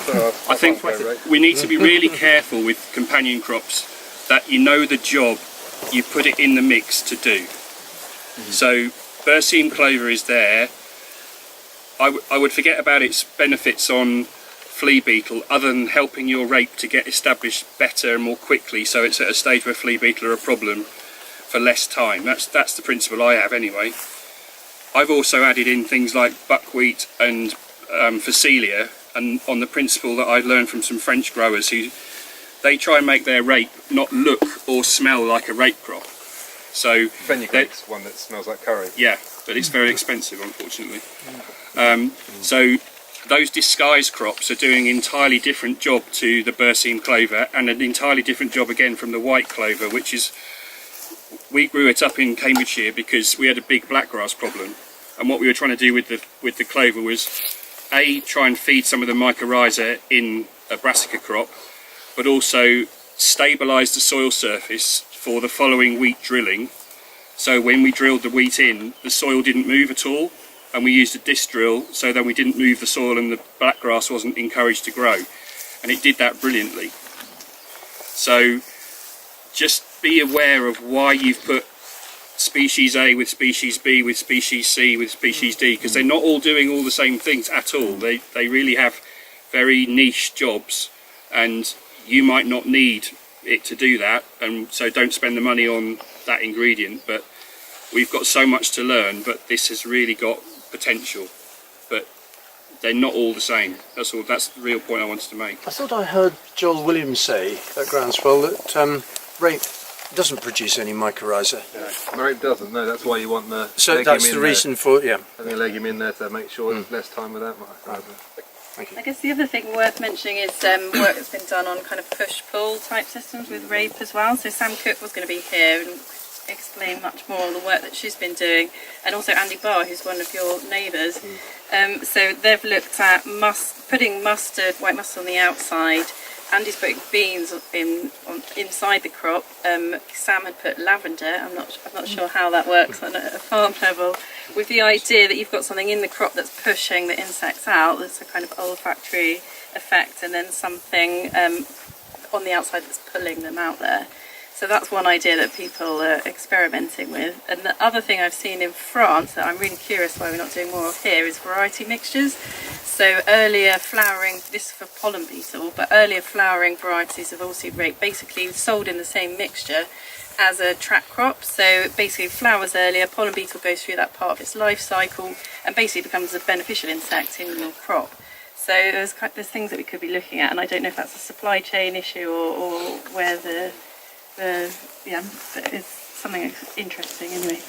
I think we need to be really careful with companion crops that you know the job you put it in the mix to do. So berseem clover is there. I would forget about its benefits on flea beetle other than helping your rape to get established better and more quickly, so it's at a stage where flea beetle are a problem for less time. That's the principle I have anyway. I've also added in things like buckwheat and phacelia, and on the principle that I learned from some French growers who they try and make their rape not look or smell like a rape crop. So fenugreek's one that smells like curry. Yeah, but it's very expensive, unfortunately. So those disguise crops are doing an entirely different job to the berseem clover, and an entirely different job again from the white clover, which is, we grew it up in Cambridgeshire because we had a big blackgrass problem, and what we were trying to do with the clover was try and feed some of the mycorrhiza in a brassica crop, but also stabilise the soil surface for the following wheat drilling. So when we drilled the wheat in, the soil didn't move at all, and we used a disc drill so that we didn't move the soil and the blackgrass wasn't encouraged to grow, and it did that brilliantly. So just be aware of why you've put species A with species B with species C with species D, because they're not all doing all the same things at all. They really have very niche jobs, and you might not need it to do that, and so don't spend the money on that ingredient. But we've got so much to learn, but this has really got potential, but they're not all the same. That's the real point I wanted to make. I thought I heard Joel Williams say at Groundswell that rape doesn't produce any mycorrhiza. Yeah. Rape doesn't, no, that's why you want the so that's the reason for, yeah. Having a legume in there to make sure there's less time without mycorrhiza. Thank you. I guess the other thing worth mentioning is work that's been done on kind of push-pull type systems with rape as well. So Sam Cook was going to be here and explain much more on the work that she's been doing, and also Andy Barr, who's one of your neighbours. So they've looked at putting white mustard on the outside. Andy's putting beans inside the crop. Sam had put lavender. I'm not sure how that works on a farm level, with the idea that you've got something in the crop that's pushing the insects out. There's a kind of olfactory effect, and then something on the outside that's pulling them out there. So that's one idea that people are experimenting with. And the other thing I've seen in France that I'm really curious why we're not doing more of here is variety mixtures. So earlier flowering, this is for pollen beetle, but earlier flowering varieties of oilseed rape basically sold in the same mixture as a trap crop. So basically flowers earlier, pollen beetle goes through that part of its life cycle and basically becomes a beneficial insect in your crop. So there's things that we could be looking at, and I don't know if that's a supply chain issue or where but it's something interesting anyway.